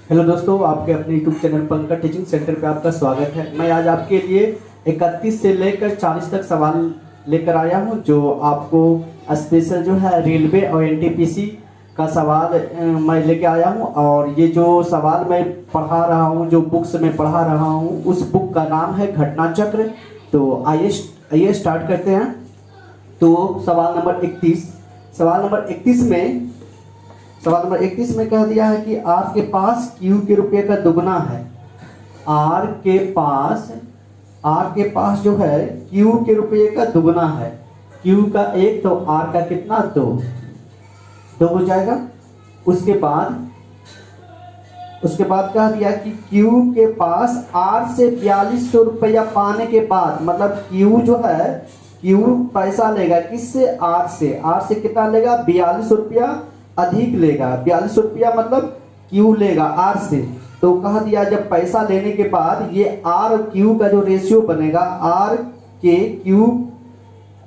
Hello दोस्तों, आपके अपने YouTube channel Pankaj teaching centre पे आपका स्वागत है। मैं आज आपके लिए 31 से लेकर 40 तक सवाल लेकर आया हूं, जो आपको स्पेशल जो है रेलवे और एनटीपीसी का सवाल मैं लेके आया हूं। और ये जो सवाल मैं पढ़ा रहा हूं, जो बुक्स में पढ़ा रहा हूं, उस बुक का नाम है घटना चक्र। तो आइए स्टार्ट करते हैं। तो सवाल नंबर 31 में कह दिया है कि आपके पास क्यू के रुपये का दुगना है। आर के पास जो है क्यू के रुपये का दुगना है। क्यू का एक तो आर का कितना, दो हो जाएगा। उसके बाद कह दिया कि क्यू के पास आर से 4200 रुपया पाने के बाद, मतलब क्यू जो है, क्यू पैसा लेगा किससे, आर से कितना लेगा, 4200 रुपया अधिक लेगा। 4200 रुपया मतलब क्यू लेगा आर से। तो कह दिया जब पैसा लेने के बाद ये आर और क्यू का जो रेशियो बनेगा,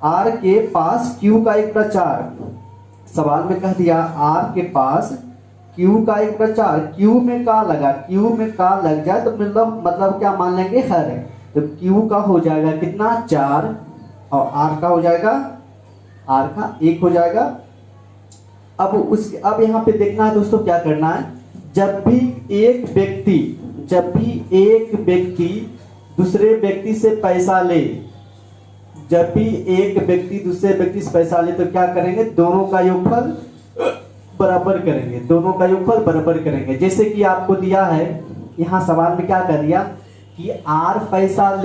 आर के पास क्यू का 1/4। सवाल में कह दिया आर के पास क्यू का 1/4। क्यू में का लग जाए तो मतलब क्या मान लेंगे, हर है। तो क्यू का हो जाएगा कितना, 4, और आर का हो जाएगा, आर का 1 हो जाएगा। अब यहाँ पे देखना है दोस्तों, क्या करना है। जब भी एक व्यक्ति दूसरे व्यक्ति से पैसा ले, तो क्या करेंगे, दोनों का योगफल बराबर करेंगे। जैसे कि आपको दिया है यहाँ सवाल में, क्या कर दिया कि आर पैसा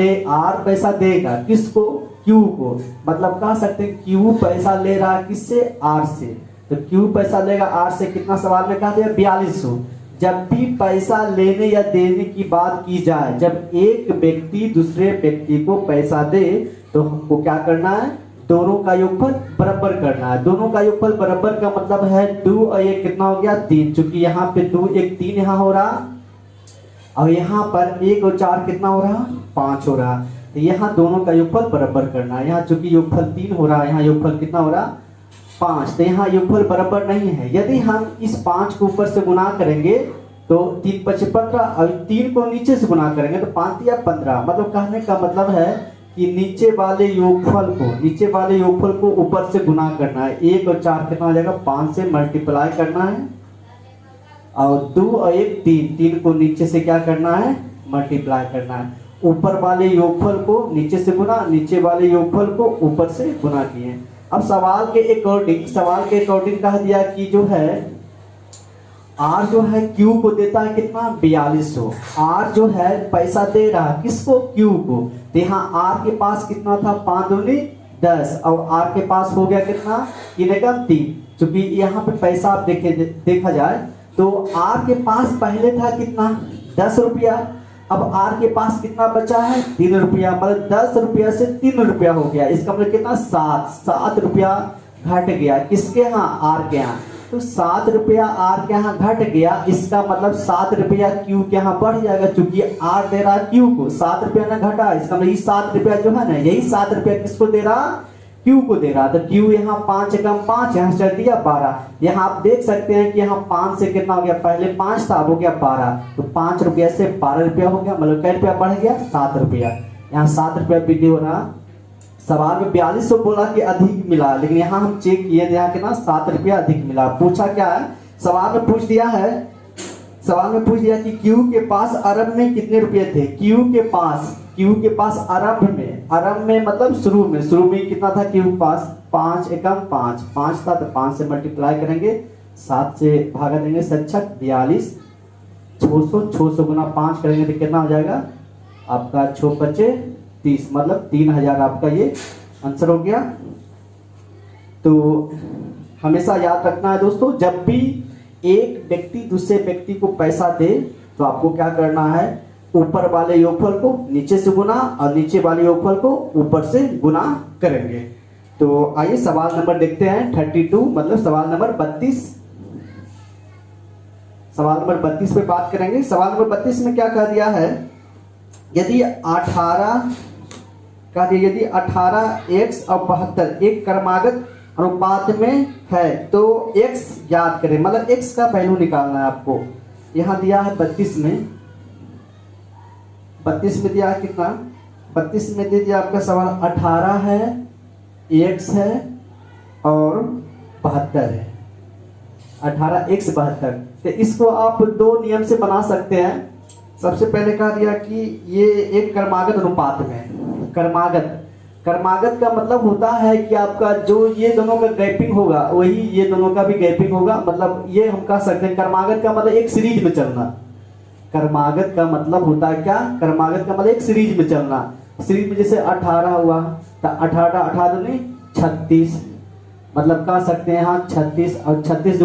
देगा किसको, क्यू को। मतलब कह सकते हैं क्यू पैसा ले रहा है किससे, आर से। तो क्यू पैसा लेगा आर से कितना, सवाल में कहा दिया 4200। जब भी पैसा लेने या देने की बात की जाए, जब एक व्यक्ति दूसरे व्यक्ति को पैसा दे, तो हमको क्या करना है, दोनों का योगफल बराबर करना है। दोनों का योगफल बराबर का मतलब है 2 और 1 कितना हो गया, 3। चूंकि यहाँ पे 2 1 3 यहाँ हो रहा, और यहाँ पर 1 और 4 कितना हो रहा, 5 हो रहा। तो यहाँ दोनों का योगफल बराबर करना है। यहाँ चूंकि योगफल 3 हो रहा है, यहाँ योगफल कितना हो रहा, 5। तो यहाँ योगफल बराबर नहीं है। यदि हम इस 5 को ऊपर से गुना करेंगे तो 3 5 15, और 3 को नीचे से गुना करेंगे तो 5 या 15। मतलब कहने का मतलब है कि नीचे वाले योगफल को ऊपर से गुना करना है। 1 और 4 कितना हो जाएगा, 5 से मल्टीप्लाई करना है, और 2 और 1 3 को नीचे से क्या करना है, मल्टीप्लाई करना है। ऊपर वाले योगफल को नीचे से गुना, नीचे वाले योगफल को ऊपर से गुना किए। अब सवाल के अकॉर्डिंग कह दिया कि जो है आर जो है क्यू को देता है कितना, 4200। आर जो है पैसा दे रहा है किसको, क्यू को। तो यहाँ आर के पास कितना था, 5 दूनी 10, और आर के पास हो गया कितना, 3। क्योंकि यहाँ पे पैसा आप देखा जाए तो आर के पास पहले था कितना, 10 रुपया। अब आर के पास कितना बचा है, 3 रुपया। मतलब 10 रुपया से 3 रुपया हो गया। इसका मतलब कितना, 7 रुपया घट गया किसके यहाँ, आर के यहाँ। तो 7 रुपया आर के यहाँ घट गया। इसका मतलब 7 रुपया क्यू के यहाँ बढ़ जाएगा, क्योंकि आर दे रहा क्यू को, 7 रुपया ना घटा। इसका मतलब ये 7 रुपया जो है ना, यही 7 रुपया किसको दे रहा, क्यू को दे रहा। तो क्यू यहाँ 5 कम 5, यहाँ चल दिया 12। यहाँ आप देख सकते हैं कि यहाँ 5 से कितना हो गया, पहले 5 था, अब हो गया 12। तो 5 रुपया से 12 रुपया हो गया। मतलब क्या रुपया बढ़ गया, 7 रुपया। यहाँ 7 रुपया वृद्धि हो रहा। सवाल में 4200 बोला कि अधिक मिला, लेकिन यहाँ हम चेक किए, यहाँ कितना, 7 रुपया अधिक मिला। पूछा क्या है, सवाल में पूछ दिया कि क्यू के पास आरंभ में कितने रुपए थे। क्यू के पास आरंभ में मतलब शुरू में कितना था, क्यू के पास 5 एकम 5 था। तो 5 से मल्टीप्लाई करेंगे, 7 से भागा देंगे, 7 42, 600 गुना 5 करेंगे तो कितना हो जाएगा आपका, 6 बचे 30, मतलब 3000 आपका ये आंसर हो गया। तो हमेशा याद रखना है दोस्तों, जब भी एक व्यक्ति दूसरे व्यक्ति को पैसा दे तो आपको क्या करना है, ऊपर वाले योगफल को नीचे से गुना, और नीचे वाले योगफल को ऊपर से गुना करेंगे। तो आइए सवाल नंबर देखते हैं 32, मतलब सवाल नंबर 32। सवाल नंबर 32 पे बात करेंगे। सवाल नंबर 32 में क्या कह दिया है, यदि 18x और 72 एक क्रमागत अनुपात में है तो x याद करें, मतलब x का वैल्यू निकालना है आपको। यहाँ दिया है 32 में, 32 में दिया है कितना, 32 में दे दिया आपका सवाल 18 है, x है और 72 है, 18x 72। तो इसको आप दो नियम से बना सकते हैं। सबसे पहले कहा दिया कि ये एक क्रमागत अनुपात में है। कर्मागत का मतलब होता है कि आपका जो ये दोनों का गैपिंग होगा वही ये दोनों का भी गैपिंग होगा, मतलब ये हम कह सकते हैं। कर्मागत का मतलब एक सीरीज में चलना। कर्मागत का मतलब होता है क्या, कर्मागत का मतलब एक सीरीज में चलना। सीरीज में जैसे 18 हुआ तो 18 18 दूनी 36, मतलब कह सकते हैं यहाँ 36 और 36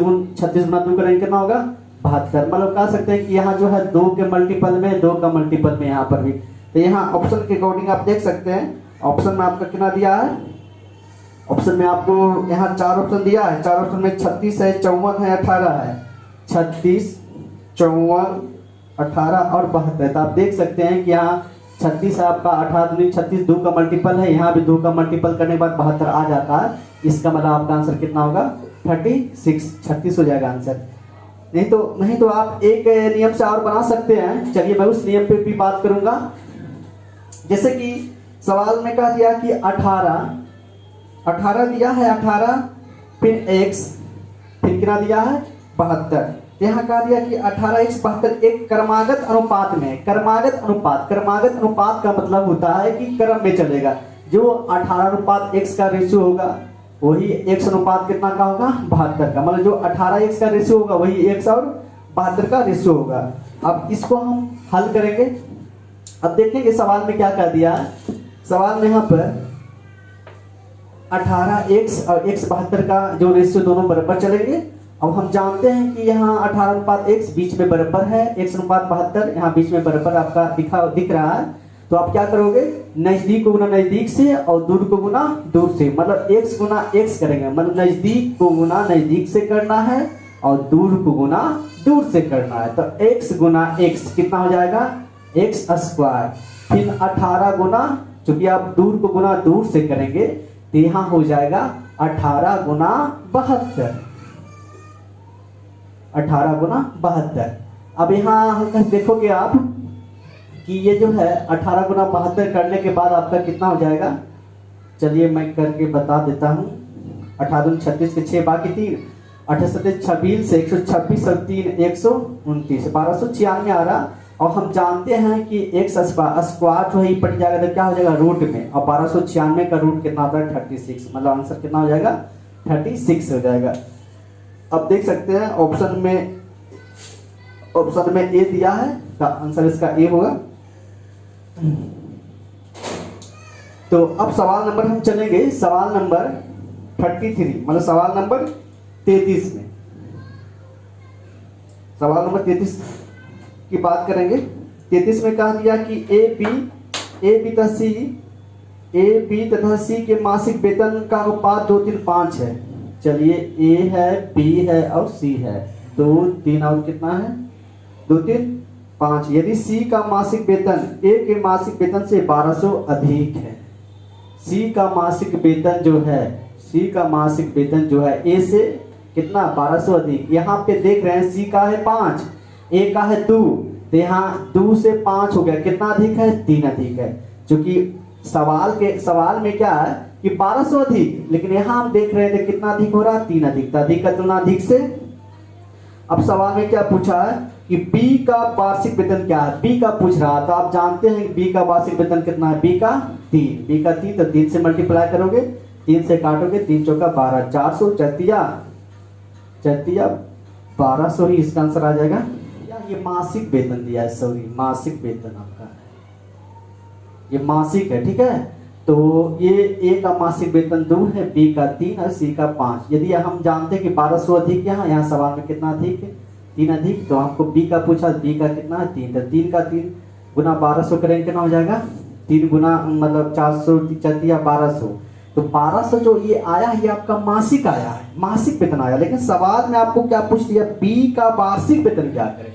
गुना 2 करेंगे कितना होगा 72। मतलब कह सकते हैं कि यहाँ जो है 2 के मल्टीपल में, 2 का मल्टीपल में यहाँ पर भी। तो यहाँ ऑप्शन के अकॉर्डिंग आप देख सकते हैं। ऑप्शन में आपका कितना दिया है, ऑप्शन में आपको यहाँ 4 ऑप्शन दिया है। 4 ऑप्शन में 36 है, 54 है, 18 है। 36, 54, 18 और 72। तो आप देख सकते हैं कि यहाँ 36 है आपका, 18 दूनी 36, 2 का मल्टीपल है, यहाँ भी 2 का मल्टीपल करने के बाद 72 आ जाता है। इसका मतलब आपका आंसर कितना होगा 36, 36 हो जाएगा आंसर। नहीं तो आप एक नियम से और बना सकते हैं। चलिए मैं उस नियम पे भी बात करूंगा। जैसे कि सवाल में कहा दिया कि 18 दिया है, 18 फिर x फिर कितना दिया है 72। यहाँ कहा दिया कि 18x 72 एक क्रमागत अनुपात में। कर्मागत अनुपात का मतलब होता है कि क्रम में चलेगा। जो 18:x का रेशियो होगा वही x अनुपात कितना का होगा 72 का। मतलब जो 18x का रेशियो होगा वही x और 72 का रेशियो होगा। अब इसको हम हल करेंगे। अब देखेंगे सवाल में क्या कह दिया है। सवाल में यहाँ पर 18x और x 72 का जो रेशियो दोनों बराबर चलेंगे। अब हम जानते हैं कि यहाँ 18:x बीच में बराबर है, x अनुपात 72 यहाँ बीच में बराबर आपका दिख रहा है। तो आप क्या करोगे, नजदीक को गुना नजदीक से और दूर को गुना दूर से। मतलब x गुना x करेंगे, मतलब नजदीक को गुना नजदीक से करना है और दूर को गुना दूर से करना है। तो x गुना x कितना हो जाएगा x स्क्वायर। फिर 18 गुना, चूंकि आप दूर को गुना दूर से करेंगे तो यहाँ हो जाएगा 18 गुना 72, 18 गुना 72। अब यहाँ देखोगे आप कि ये जो है 18 गुना 72 करने के बाद आपका कितना हो जाएगा। चलिए मैं करके बता देता हूँ। 18 36 के 6 बाकी 3, 28 26 से 126 और 3 129, 1296 आ रहा। और हम जानते हैं कि x स्क्वायर जो है पट जाएगा तो क्या हो जाएगा रूट में, और 1296 का रूट कितना होता है 36। मतलब आंसर कितना हो जाएगा 36 हो जाएगा। अब देख सकते हैं ऑप्शन में ए दिया है, का आंसर इसका ए होगा। तो अब सवाल नंबर हम चलेंगे, सवाल नंबर 33, मतलब सवाल नंबर 33 में। सवाल नंबर 33 की बात करेंगे। 33 में कहा दिया कि ए बी तथा सी के मासिक वेतन का अनुपात 2 3 5 है। चलिए ए है, बी है और सी है। 2 3 और कितना है 2 3 5। यदि सी का मासिक वेतन ए के मासिक वेतन से 1200 अधिक है, सी का मासिक वेतन जो है ए से कितना 1200 अधिक। यहाँ पे देख रहे हैं सी का है 5, ए का है 2, तो यहाँ 2 से 5 हो गया, कितना अधिक है 3 अधिक है। क्योंकि सवाल में क्या है कि 1200 अधिक, लेकिन यहाँ हम देख रहे थे कितना अधिक हो रहा 3 अधिक। तो अधिक का तुलना अधिक से। अब सवाल में क्या पूछा है कि बी का वार्षिक वेतन क्या है, बी का पूछ रहा। तो आप जानते हैं बी का वार्षिक वेतन कितना है, बी का 3, तो 3 से मल्टीप्लाई करोगे, 3 से काटोगे, 3 चौका 12, 400 चतिया 1200 ही इसका आंसर आ जाएगा। ये मासिक वेतन दिया है, सॉरी मासिक वेतन आपका ये मासिक है, ठीक है। तो ये ए का मासिक वेतन 2 है, बी का 3 और सी का 5। यदि हम जानते हैं कि 1200 अधिक यहाँ सवाल में कितना अधिक है 3 अधिक, तो हमको बी का पूछा, बी का कितना है 3, तो 3 का 3 गुना 1200 करेंगे कितना हो जाएगा 3 गुना मतलब 400 चतिया 1200। तो 1200 जो ये आया ये आपका मासिक आया है, मासिक वेतन आया। लेकिन सवाल में आपको क्या पूछ लिया, बी का वार्षिक वेतन क्या करें।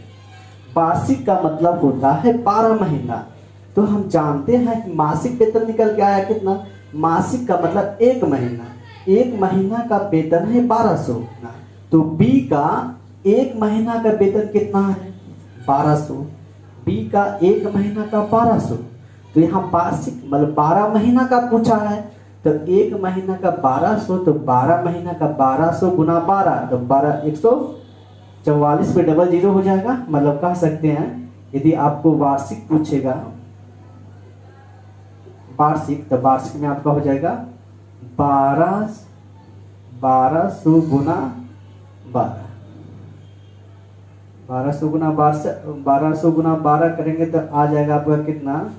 वार्षिक का मतलब होता है 12 महीना। तो हम जानते हैं कि मासिक वेतन निकल के आया कितना, मासिक का मतलब 1 महीना, 1 महीना का वेतन है 1200। तो बी का 1 महीना का वेतन कितना है 1200, बी का 1 महीना का 1200। तो यहाँ वार्षिक मतलब 12 महीना का पूछा है, तो 1 महीना का 1200, तो 12 महीना का 1200 गुना 12, तो 144 पे डबल जीरो हो जाएगा। मतलब कह सकते हैं यदि आपको वार्षिक पूछेगा वार्षिक, तो वार्षिक में आपका हो जाएगा 1200 गुना 12 करेंगे तो आ जाएगा आपका कितना,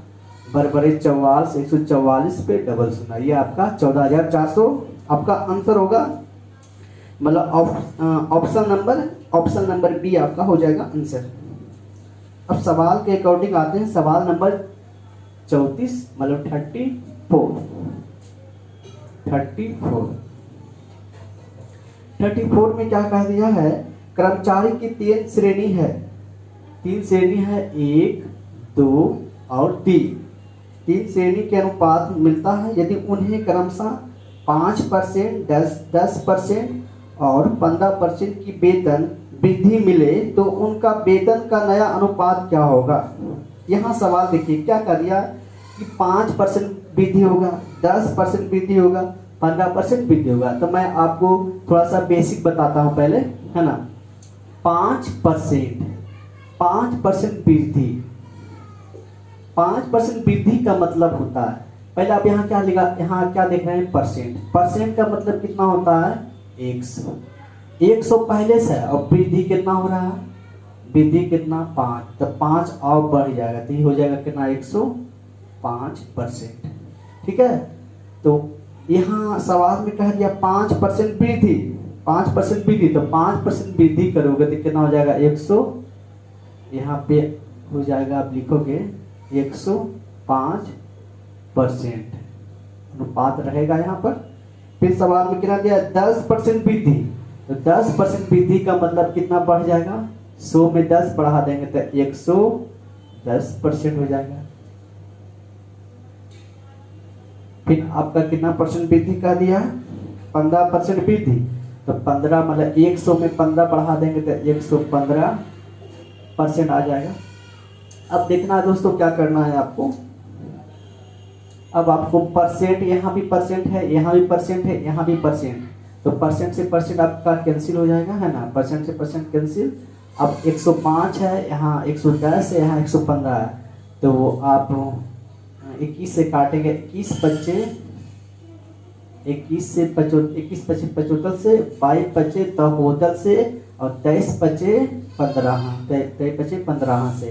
बराबर 44, 144 पे डबल शून्य, ये आपका 14,400 आपका आंसर होगा। मतलब ऑप्शन नंबर बी आपका हो जाएगा आंसर। अब सवाल के अकॉर्डिंग आते हैं, सवाल नंबर 34 मतलब 34 में क्या कह दिया है, कर्मचारी की 3 श्रेणी है, 1, 2 और 3 श्रेणी के अनुपात मिलता है। यदि उन्हें क्रमशः 5%, 10% और 15% की वेतन वृद्धि मिले तो उनका वेतन का नया अनुपात क्या होगा। यहाँ सवाल देखिए क्या कर दिया कि 5% वृद्धि होगा, 10% वृद्धि होगा, 15% वृद्धि होगा। तो मैं आपको थोड़ा सा बेसिक बताता हूँ पहले, है ना। 5% वृद्धि, 5% वृद्धि का मतलब होता है, पहले आप यहाँ क्या लिखा, यहाँ क्या देख रहे हैं, परसेंट का मतलब कितना होता है 100 पहले से, और वृद्धि कितना हो रहा है, वृद्धि कितना 5, तो 5 और बढ़ जाएगा, तो ये हो जाएगा कितना 105%। ठीक है, तो यहाँ सवाल में कह दिया 5% वृद्धि, 5% वृद्धि, तो 5% वृद्धि करोगे तो कितना हो जाएगा 100, यहाँ पे हो जाएगा आप लिखोगे 105% अनुपात रहेगा यहाँ पर। फिर सवाल में कितना दिया 10% वृद्धि, तो 10% वृद्धि का मतलब कितना बढ़ जाएगा, 100 में 10 बढ़ा देंगे तो 110% हो जाएगा। फिर आपका कितना परसेंट वृद्धि का दिया है, 15% वृद्धि, तो 15 मतलब 100 में 15 बढ़ा देंगे तो 115% आ जाएगा। अब देखना है दोस्तों क्या करना है आपको, अब आपको परसेंट, यहाँ भी परसेंट है, यहाँ भी परसेंट है, यहाँ भी परसेंट, तो परसेंट से परसेंट आपका कैंसिल हो जाएगा, है ना, परसेंट से परसेंट कैंसिल। अब 105 है, यहाँ 110 है, यहाँ 115 है, तो आप 21 से काटेंगे, 21 25 75 से, 22 25 तहोदल से, और 23 25 15 से,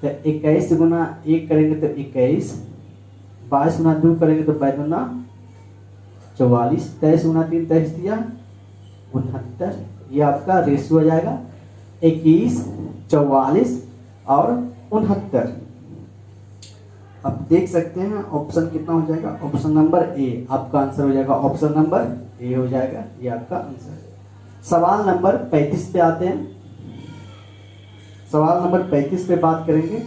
तो 21 गुना 1 करेंगे तो 21, 22 गुना 2 करेंगे तो 22 गुना 44, 23 गुना 3 23 दिया 69, ये आपका रेशियो हो जाएगा 21, 44 और 69। अब देख सकते हैं ऑप्शन कितना हो जाएगा, ऑप्शन नंबर ए आपका आंसर हो जाएगा, ऑप्शन नंबर ए हो जाएगा, ये आपका आंसर। सवाल नंबर 35 पे आते हैं, सवाल नंबर 35 पे बात करेंगे।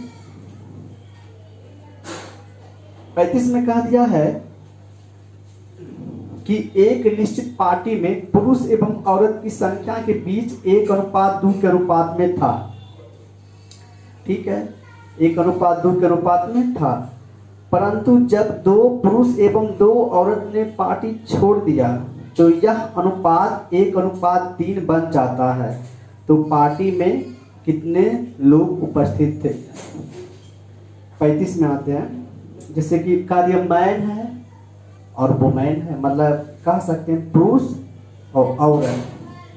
35 में कहा दिया है कि एक निश्चित पार्टी में पुरुष एवं औरत की संख्या के बीच 1:2 के अनुपात में था। ठीक है, 1:2 के अनुपात में था, परंतु जब 2 पुरुष एवं 2 औरत ने पार्टी छोड़ दिया तो यह अनुपात 1:3 बन जाता है। तो पार्टी में कितने लोग उपस्थित थे। 35 में आते हैं, जैसे कि कार्य मैन है और वुमेन है, मतलब कह सकते हैं पुरुष और औरत,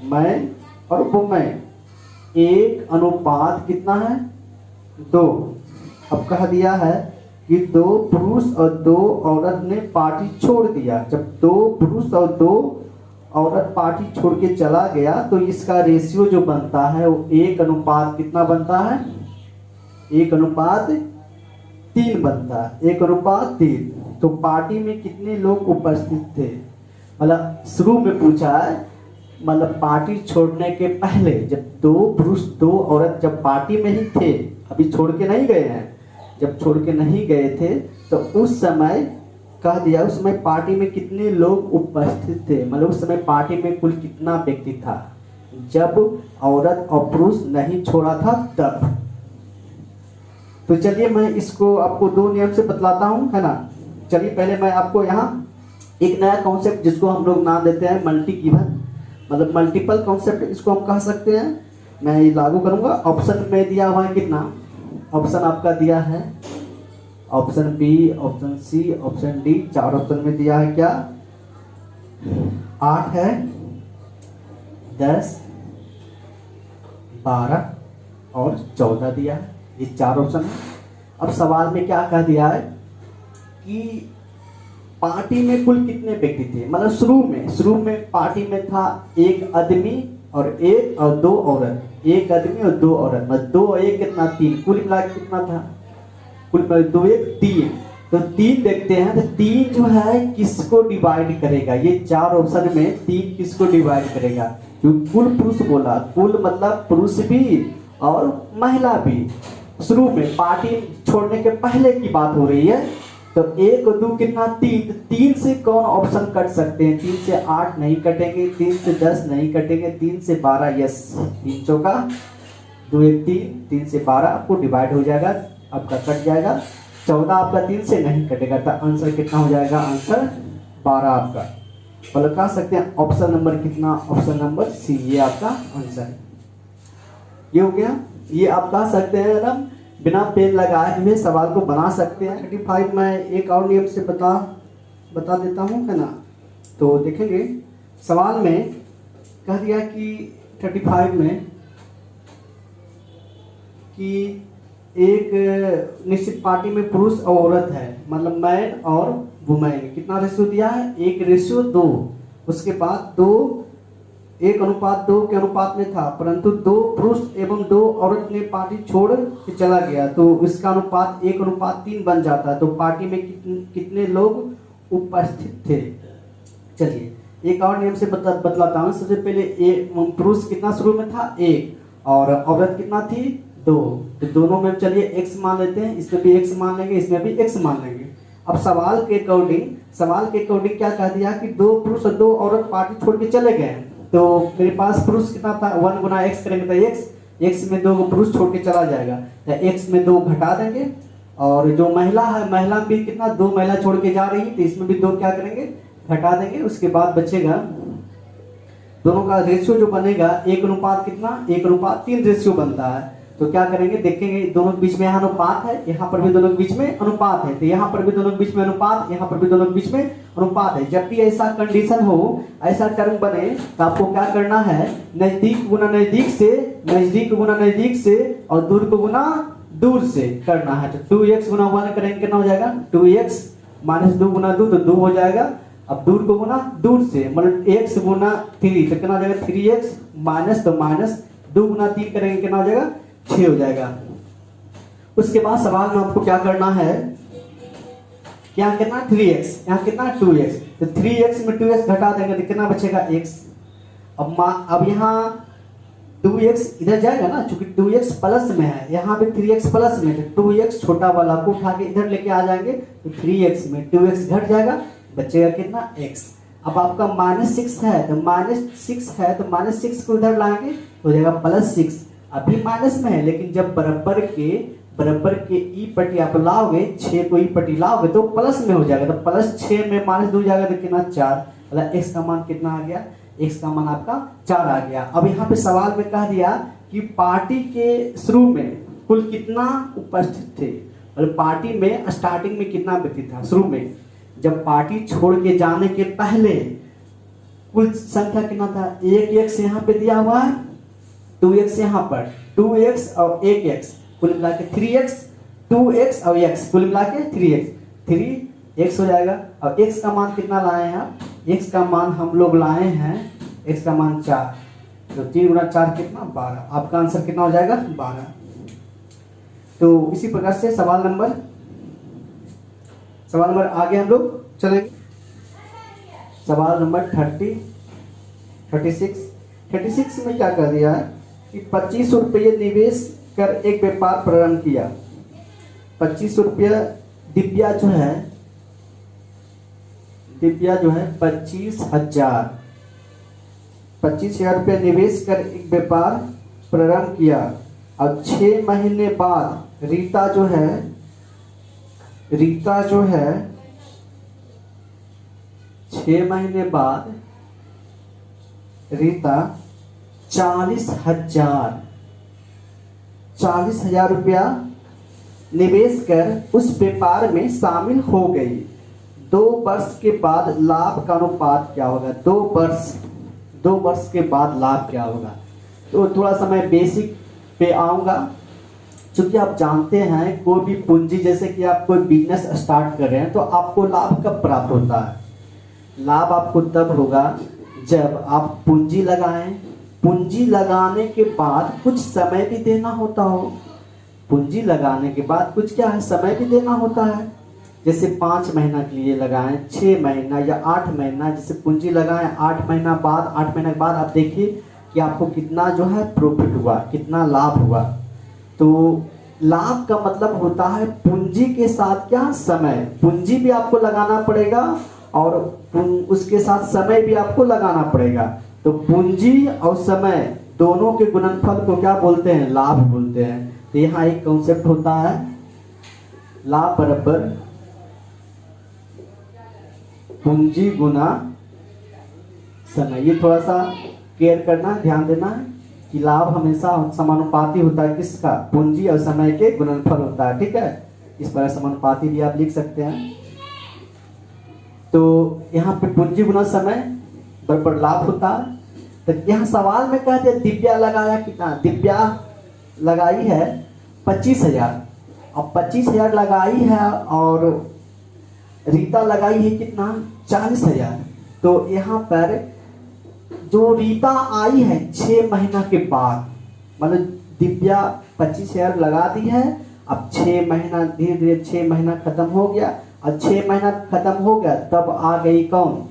मैन और वुमेन, 1:2 कितना है 2। अब कह दिया है कि 2 पुरुष और 2 औरत ने पार्टी छोड़ दिया। जब 2 पुरुष और 2 औरत पार्टी छोड़ के चला गया तो इसका रेशियो जो बनता है वो 1:3 कितना बनता है, 1:3 बनता है, 1:3। तो पार्टी में कितने लोग उपस्थित थे, मतलब शुरू में पूछा है, मतलब पार्टी छोड़ने के पहले जब 2 पुरुष 2 औरत जब पार्टी में ही थे, अभी छोड़ के नहीं गए हैं, जब छोड़ के नहीं गए थे तो उस समय कह दिया उस समय पार्टी में कितने लोग उपस्थित थे, मतलब उस समय पार्टी में कुल कितना व्यक्ति था, जब औरत और पुरुष नहीं छोड़ा था तब। तो चलिए मैं इसको आपको दो नियम से बतलाता हूँ, है ना। चलिए पहले मैं आपको यहाँ एक नया कॉन्सेप्ट जिसको हम लोग नाम देते हैं मल्टी गिवन, मतलब मल्टीपल कॉन्सेप्ट इसको हम कह सकते हैं, मैं ये लागू करूँगा। ऑप्शन में दिया हुआ है कितना, ऑप्शन आपका दिया है option B, option C, option D, 4 option में दिया है क्या, 8 है, 10, 12 और 14 दिया है, ये 4 ऑप्शन है। अब सवाल में क्या कह दिया है कि पार्टी में कुल कितने व्यक्ति थे, मतलब शुरू में पार्टी में था एक आदमी और एक और 2 औरत, एक आदमी और 2 औरत, मतलब 2 और 1 कितना 3, कुल मिला के कितना था, कुल मिला 2 1 3। तो 3 देखते हैं, तो 3 जो है किसको डिवाइड करेगा, ये 4 ऑप्शन में 3 किसको डिवाइड करेगा, क्योंकि कुल पुरुष बोला, कुल मतलब पुरुष भी और महिला भी। शुरू में पार्टी छोड़ने के पहले की बात हो रही है, तो 1 और 2 कितना 3, 3 से कौन ऑप्शन कट सकते हैं, 3 से 8 नहीं कटेंगे, 3 से 10 नहीं कटेंगे, 3 से 12, यस 3 चौका 2 1 3, 3 से 12 आपको डिवाइड हो जाएगा, आपका कट जाएगा, 14 आपका 3 से नहीं कटेगा, तो आंसर कितना हो जाएगा, आंसर 12 आपका, मतलब कह सकते हैं ऑप्शन नंबर कितना, ऑप्शन नंबर सी, ये आपका आंसर है। ये हो गया, ये आप कह सकते हैं ना, बिना पेन लगाए हुए सवाल को बना सकते हैं। 35 मैं एक और नियम से बता देता हूँ, है ना। तो देखेंगे सवाल में कह दिया कि 35 में कि एक निश्चित पार्टी में पुरुष और औरत है, मतलब मैन और वुमेन, कितना रेशियो दिया है, 1:2, उसके बाद 2 1:2 के अनुपात में था, परंतु 2 पुरुष एवं 2 औरत ने पार्टी छोड़ के चला गया, तो इसका अनुपात 1:3 बन जाता है। तो पार्टी में कितने लोग उपस्थित थे। चलिए एक और नियम से बतलाता हूँ। सबसे पहले पुरुष कितना शुरू में था, 1, और औरत कितना थी, 2, तो दोनों में चलिए x मान लेते हैं, इसमें भी x मान लेंगे, इसमें भी x मान लेंगे। अब सवाल के अकॉर्डिंग क्या कह दिया कि 2 पुरुष और 2 औरत पार्टी छोड़ के चले गए, तो मेरे पास पुरुष कितना था, 1 गुना x करेंगे तो x में 2 पुरुष छोड़ के चला जाएगा, तो x में 2 घटा देंगे, और जो महिला है, महिला भी कितना 2 महिला छोड़ के जा रही है, तो इसमें भी 2 क्या करेंगे, घटा देंगे। उसके बाद बचेगा दोनों का रेशियो जो बनेगा 1 कितना, 1:3 रेशियो बनता है। तो क्या करेंगे, देखेंगे दोनों के बीच में यहाँ अनुपात है, यहाँ पर भी दोनों के बीच में अनुपात है, तो यहाँ पर भी दोनों के बीच में अनुपात, यहाँ पर भी दोनों के बीच में अनुपात है। जब भी ऐसा कंडीशन हो, ऐसा टर्म बने, तो आपको क्या करना है, नजदीक गुना नजदीक से, नजदीक गुना नजदीक से, और दूर को गुना दूर से करना है। तो 2x गुना 1 करेंगे कितना हो जाएगा, 2x माइनस 2 गुना 2, तो 2 हो जाएगा। अब दूर को गुना दूर से, मतलब x गुना 3, तो कितना हो जाएगा, 3x माइनस, तो माइनस 2 गुना 3 करेंगे कितना हो जाएगा, 6 हो जाएगा। उसके बाद सवाल में आपको क्या करना है, क्या करना, 3x, यहाँ कितना 2x, तो 3x में 2x घटा देंगे तो कितना बचेगा, x। अब यहाँ 2x इधर जाएगा ना, चूंकि 2x प्लस में है, यहाँ पे 3x प्लस में, तो 2x छोटा वाला को उठा के इधर लेके आ जाएंगे, तो 3x में 2x घट जाएगा, बचेगा कितना, x। अब आपका -6 है, तो -6 है, तो -6 को इधर लाएंगे तो हो जाएगा +6, अभी माइनस में है, लेकिन जब बराबर के ई पट्टी आप लाओगे, 6 को ई पट्टी लाओगे तो प्लस में हो जाएगा, तो +6 में -2 जाएगा तो कितना, 4, मतलब x का मान कितना आ गया, x का मान आपका 4 आ गया। अब यहाँ पे सवाल में कह दिया कि पार्टी के शुरू में कुल कितना उपस्थित थे, मतलब पार्टी में स्टार्टिंग में कितना व्यक्ति था, शुरू में जब पार्टी छोड़ के जाने के पहले कुल संख्या कितना था, 1x यहाँ पे दिया हुआ है, 2x यहाँ पर, 2x और 1x, कुल मिला के 3x, 2x और x, कुल मिला के 3x हो जाएगा। अब x का मान कितना लाए हैं आप, x का मान हम लोग लाए हैं, x का मान 4, तो 3 गुना 4 कितना, 12, आपका आंसर कितना हो जाएगा, 12। तो इसी प्रकार से सवाल नंबर आगे हम लोग चलेंगे। सवाल नंबर 36 में क्या कर दिया है कि 2500 रुपये निवेश कर एक व्यापार प्रारंभ किया। 2500 रुपया दिव्या जो है 25,000 रुपया निवेश कर एक व्यापार प्रारंभ किया। अब 6 महीने बाद रीता जो है 6 महीने बाद रीता 40,000 रुपया निवेश कर उस व्यापार में शामिल हो गई। 2 वर्ष के बाद लाभ का अनुपात क्या होगा? 2 वर्ष के बाद लाभ क्या होगा? तो थोड़ा सा मैं बेसिक पे आऊंगा। क्योंकि आप जानते हैं कोई भी पूंजी, जैसे कि आप कोई बिजनेस स्टार्ट कर रहे हैं तो आपको लाभ कब प्राप्त होता है? लाभ आपको तब होगा जब आप पूंजी लगाएं। पूंजी लगाने के बाद कुछ समय भी देना होता हो। पूंजी लगाने के बाद कुछ क्या है, समय भी देना होता है। जैसे 5 महीना के लिए लगाएं, 6 महीना या 8 महीना, जैसे पूंजी लगाएं 8 महीने के बाद आप देखिए कि आपको कितना जो है प्रॉफिट हुआ, कितना लाभ हुआ। तो लाभ का मतलब होता है पूंजी के साथ क्या, समय। पूंजी भी आपको लगाना पड़ेगा और उसके साथ समय भी आपको लगाना पड़ेगा। तो पूंजी और समय दोनों के गुणनफल को क्या बोलते हैं? लाभ बोलते हैं। तो यहाँ एक कॉन्सेप्ट होता है लाभ बराबर पूंजी गुना समय। ये थोड़ा सा केयर करना, ध्यान देना है कि लाभ हमेशा समानुपाती होता है किसका? पूंजी और समय के गुणनफल होता है। ठीक है, इस पर समानुपाती भी आप लिख सकते हैं। तो यहाँ पे पूंजी गुना समय बराबर लाभ होता है। तो यहाँ सवाल में कहते हैं दिव्या लगाया कितना? दिव्या लगाई है 25,000। अब 25,000 लगाई है और रीता लगाई है कितना? 40,000। तो यहाँ पर जो रीता आई है 6 महीना के बाद, मतलब दिव्या 25,000 लगा दी है। अब 6 महीना, धीरे धीरे 6 महीना खत्म हो गया और 6 महीना खत्म हो गया तब आ गई कौन?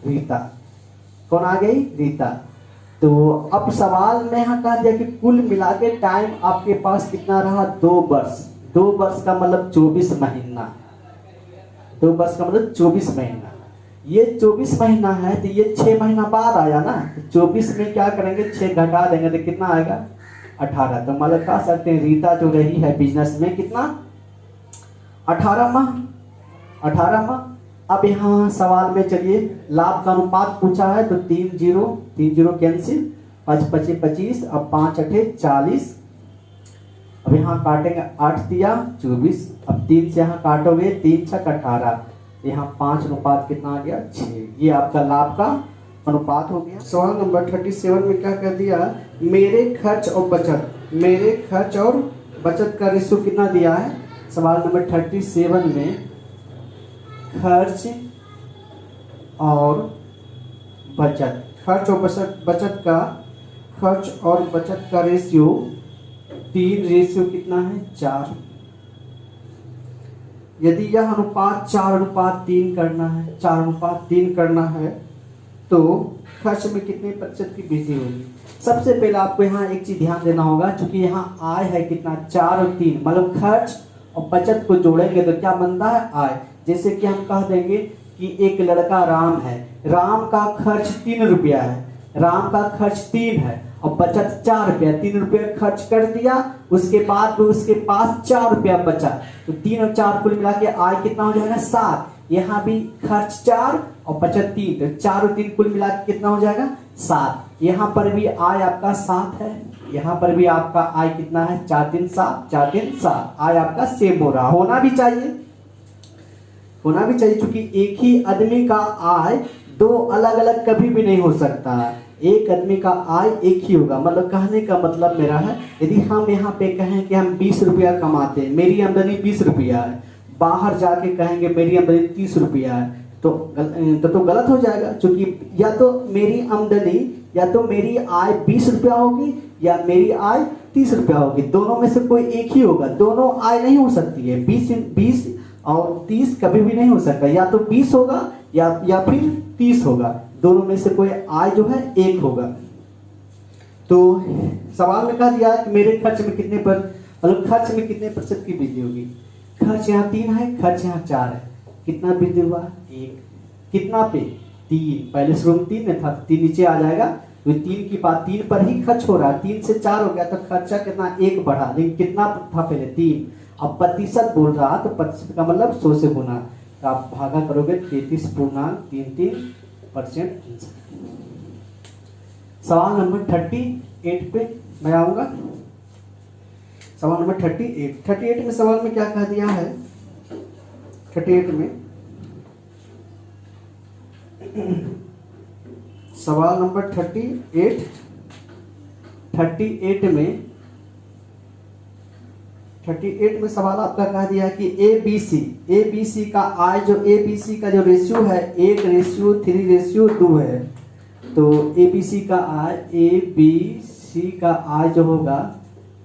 रीता। कौन आ गई? रीता। तो अब सवाल में यहाँ कहा दिया कि कुल मिला के टाइम आपके पास कितना रहा? 2 वर्ष। 2 वर्ष का मतलब 24 महीना। 2 वर्ष का मतलब 24 महीना। ये 24 महीना है तो ये 6 महीना बाद आया ना। 24 में क्या करेंगे? 6 घटा देंगे तो कितना आएगा? 18। तो मतलब कह सकते हैं रीता जो रही है बिजनेस में कितना? 18 माह। 18 माह। अब यहाँ सवाल में चलिए लाभ का अनुपात पूछा है तो 3 0 कैंसिल, 5 5 25, अब 5 8 40। अब यहाँ काटेंगे 8 दिया 24। अब 3 से यहाँ काटोगे 3 6 18। यहाँ 5 अनुपात कितना आ गया? 6। ये आपका लाभ का अनुपात हो गया। सवाल नंबर 37 में क्या कर दिया? मेरे खर्च और बचत का रेशियो कितना दिया है? सवाल नंबर 37 में खर्च और बचत का रेशियो 3 रेशियो कितना है? 4। यदि यह अनुपात 4:3 करना है तो खर्च में कितने प्रतिशत की वृद्धि होगी? सबसे पहले आपको यहाँ एक चीज ध्यान देना होगा, क्योंकि यहाँ आय है कितना? 4 और 3, मतलब खर्च और बचत को जोड़ेंगे तो क्या बनता है? आय। जैसे कि हम कह देंगे कि एक लड़का राम है, राम का खर्च 3 रुपया है, राम का खर्च 3 है और बचत 4 रुपया। 3 रुपया खर्च कर दिया, उसके बाद तो उसके पास 4 रुपया बचा। तो 3 और 4 कुल मिला के आय कितना हो जाएगा? 7। यहाँ भी खर्च 4 और बचत 3, तो 4 और 3 कुल मिला के कितना हो जाएगा? 7। यहाँ पर भी आय आपका 7 है, यहाँ पर भी आपका आय कितना है? 4 3 7। आय आपका सेम हो रहा, होना भी चाहिए, क्योंकि एक ही आदमी का आय 2 अलग अलग कभी भी नहीं हो सकता। एक आदमी का आय एक ही होगा। मतलब कहने का मतलब मेरा है, यदि हम यहाँ पे कहें कि हम 20 रुपया कमाते हैं, मेरी आमदनी 20 रुपया है, बाहर जाके कहेंगे मेरी आमदनी 30 रुपया है, तो गलत हो जाएगा। क्योंकि या तो मेरी आमदनी या तो मेरी आय 20 रुपया होगी या मेरी आय 30 रुपया होगी। दोनों में से कोई एक ही होगा, दोनों आय नहीं हो सकती है। 20 और 30 कभी भी नहीं हो सकता, या तो 20 होगा या फिर 30 होगा। दोनों में से कोई आय जो है एक होगा। तो सवाल में कहा दिया कि मेरे खर्च में कितने प्रतिशत की वृद्धि होगी? खर्च यहाँ 3 है, खर्च यहाँ 4 है, कितना वृद्धि हुआ? 1। कितना पे? 3। पहले शुरू में 3 में था, 3 नीचे आ जाएगा। तो 3 की बात, 3 पर ही खर्च हो रहा है, 3 से 4 हो गया तो खर्चा कितना? 1 बढ़ा, लेकिन कितना था पहले? 3। अब प्रतिशत बोल रहा तो प्रतिशत का मतलब 100 से गुना, तो आप भागा करोगे 33.33%। सवाल नंबर 38 पे मैं आऊंगा। सवाल नंबर 38 में सवाल में क्या कह दिया है? 38 में सवाल नंबर 38 में सवाल आपका कह दिया कि ए बी सी का आय जो रेशियो है 1:3:2 है। तो ए बी सी का आय जो होगा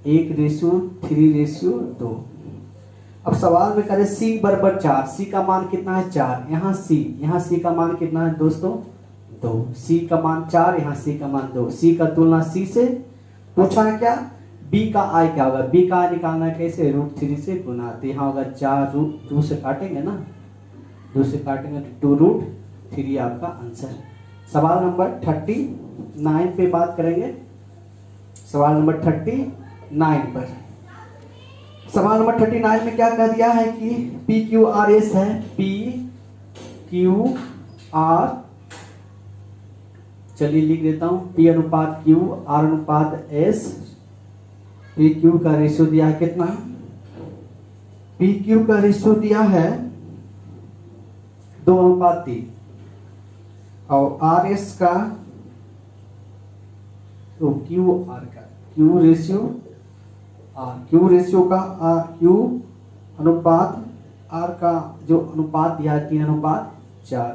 1:3:2। अब सवाल में करें सी बराबर 4, सी का मान कितना है 4, यहाँ सी का मान कितना है दोस्तों 2, सी का मान 4, यहाँ सी का मान 2, सी का तुलना सी से। पूछा है क्या बी का आय क्या होगा, बी का आय निकालना है कैसे, √3 से गुना, तो यहाँ होगा 4 √2 से काटेंगे ना, 2 से काटेंगे तो 2√3 आपका आंसर। सवाल नंबर 39 पे बात करेंगे। सवाल नंबर 39 पर, सवाल नंबर 39 में क्या कह दिया है कि PQRS है, PQR, चलिए लिख देता हूं, P/Q, R/S, PQ का रेशियो दिया है कितना, PQ का रेशियो दिया है 2:3 और RS का तो QR का Q रेशियो का Q अनुपात R का जो अनुपात दिया है 3:4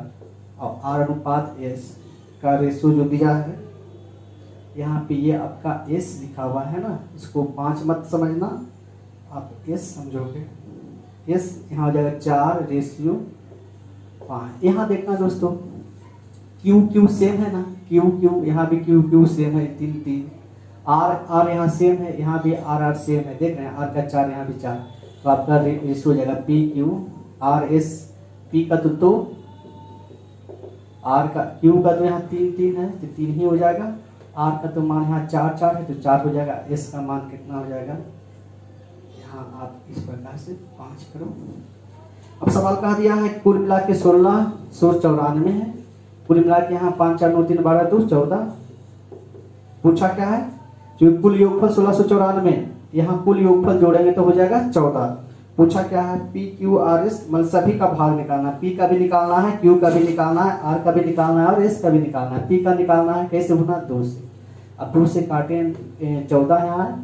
और R/S का रेशियो जो दिया है यहाँ पे ये आपका S लिखा हुआ है ना, इसको 5 मत समझना, आप S समझोगे। S यहाँ हो जाएगा 4:5। यहाँ देखना दोस्तों Q सेम है ना, Q यहाँ भी Q सेम है 3 R यहाँ सेम है, यहाँ भी R सेम है, देख रहे हैं R का 4 यहाँ भी 4, तो आपका रेशियो हो जाएगा PQRS, P का तो 2, R का Q का तो यहाँ 3 है तो 3 ही हो जाएगा, R का तो मान यहाँ 4 है तो 4 हो जाएगा, S का मान कितना हो जाएगा, यहाँ आप इस प्रकार से 5 करो। अब सवाल कहा दिया है कुल मिला के 1694 है, कुल मिला के यहाँ 5 4 9 3 12 2 14। पूछा क्या है जो कुल योगफल 1694, यहाँ कुल योगफल जोड़ेंगे तो हो जाएगा 14। पूछा क्या है PQRS, मतलब सभी का भाग निकालना, P का भी निकालना है, Q का भी निकालना है, R का भी निकालना है और S का भी निकालना है। P का निकालना है कैसे होना 2 से, अब 2 से काटे 14 यहाँ है,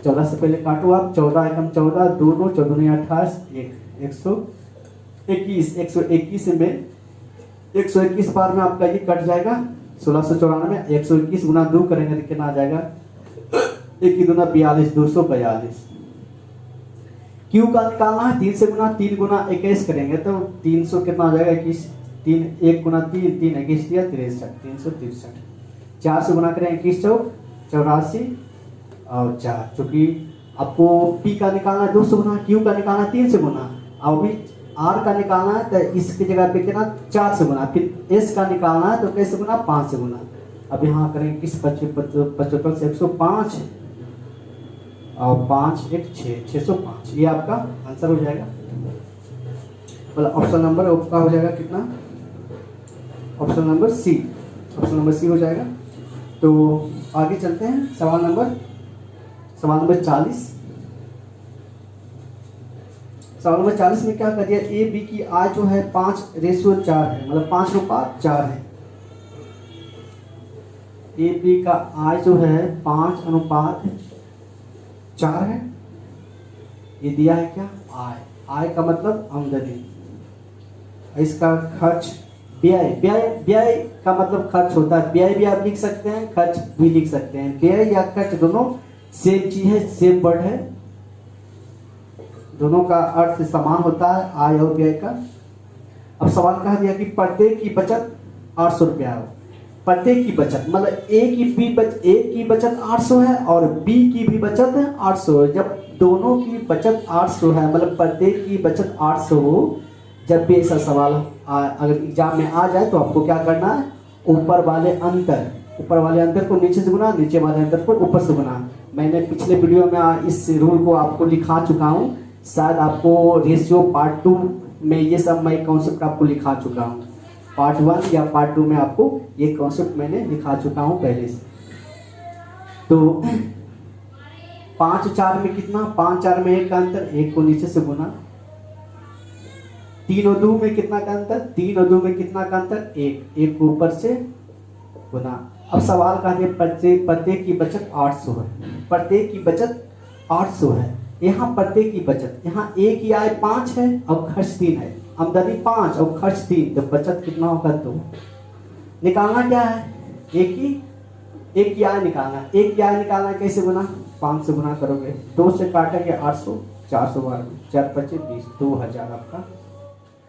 14 से पहले काटो आप, 14 एकम 14, 2 2 14 28 121 में 121 बार में आपका ये कट जाएगा 1694, 121 गुना 2 करेंगे तो कितना आ जाएगा 1 दूना 42, 242। Q का निकालना है 3 से गुना 3 गुना 21 करेंगे तो 300 कितना हो जाएगा 21, 3 1 गुना 3 3 21 दिया 63, 363। 4 से गुना करें 21 चौक 84 और 4, चूंकि आपको P का निकालना है 2 से गुना, Q का निकालना 3 से गुना, अब अभी R का निकालना है तो इसकी जगह पे कितना 4 से गुना, फिर S का निकालना है तो कैसे गुना 5 से गुना। अब यहाँ करें 21 75 से 105 और 5 1 6 605, ये आपका आंसर हो जाएगा। मतलब ऑप्शन नंबर आपका हो जाएगा कितना, ऑप्शन नंबर सी हो जाएगा। तो आगे चलते हैं सवाल नंबर 40। सवाल नंबर 40 में क्या कर दिया, ए बी की आय जो है 5:4 है, मतलब 5:4 है। ए बी का आय जो है 5:4 है। ये दिया है क्या आय का मतलब आमदनी, इसका खर्च व्यय का मतलब खर्च होता है, व्यय भी आप लिख सकते हैं, खर्च भी लिख सकते हैं। व्यय या खर्च दोनों सेम चीज है, सेम वर्ड है, दोनों का अर्थ समान होता है आय और व्यय का। अब सवाल कहा दिया कि प्रत्येक की बचत 800 रुपया हो, प्रत्येक की बचत मतलब ए की बचत 800 है और बी की भी बचत 800 है। जब दोनों की बचत 800 है मतलब प्रत्येक की बचत 800 हो, जब भी ऐसा सवाल अगर एग्जाम में आ जाए तो आपको क्या करना है, ऊपर वाले अंतर को नीचे से गुना, नीचे वाले अंतर को ऊपर से गुना। मैंने पिछले वीडियो में इस रूल को आपको लिखा चुका हूँ शायद आपको रेशियो पार्ट 2 में ये सब मैं कॉन्सेप्ट आपको लिखा चुका हूँ। पार्ट 1 या पार्ट 2 में आपको ये कॉन्सेप्ट मैंने लिखा चुका हूँ पहले से। तो 5 4 में कितना, 5 4 में 1 का अंतर, 1 को नीचे से गुना। 3 और 2 में कितना का अंतर, 3 और 2 में कितना का अंतर, 1, 1 को ऊपर से गुना। अब सवाल का है प्रत्येक की बचत 800 है, प्रत्येक की बचत 800 है। यहाँ प्रत्येक की बचत, यहाँ एक ही आय 5 है और खर्च 3 है, आमदनी 5 और खर्च 3, तो बचत कितना होगा 2। निकालना क्या है, एक ही आय निकालना है। एक ही आय निकालना है, कैसे गुना, 5 से गुना करोगे, 2 से काटेंगे 800, 400 बार 4 25 20, 2000 आपका।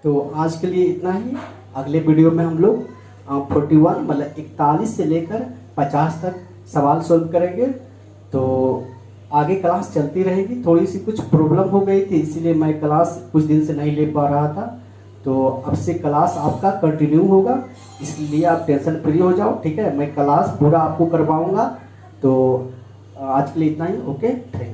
तो आज के लिए इतना ही। अगले वीडियो में हम लोग 41 मतलब 41 से लेकर 50 तक सवाल सोल्व करेंगे। तो आगे क्लास चलती रहेगी। थोड़ी सी कुछ प्रॉब्लम हो गई थी, इसीलिए मैं क्लास कुछ दिन से नहीं ले पा रहा था। तो अब से क्लास आपका कंटिन्यू होगा, इसलिए आप टेंशन फ्री हो जाओ, ठीक है। मैं क्लास पूरा आपको करवाऊंगा। तो आज के लिए इतना ही। Okay, thank you.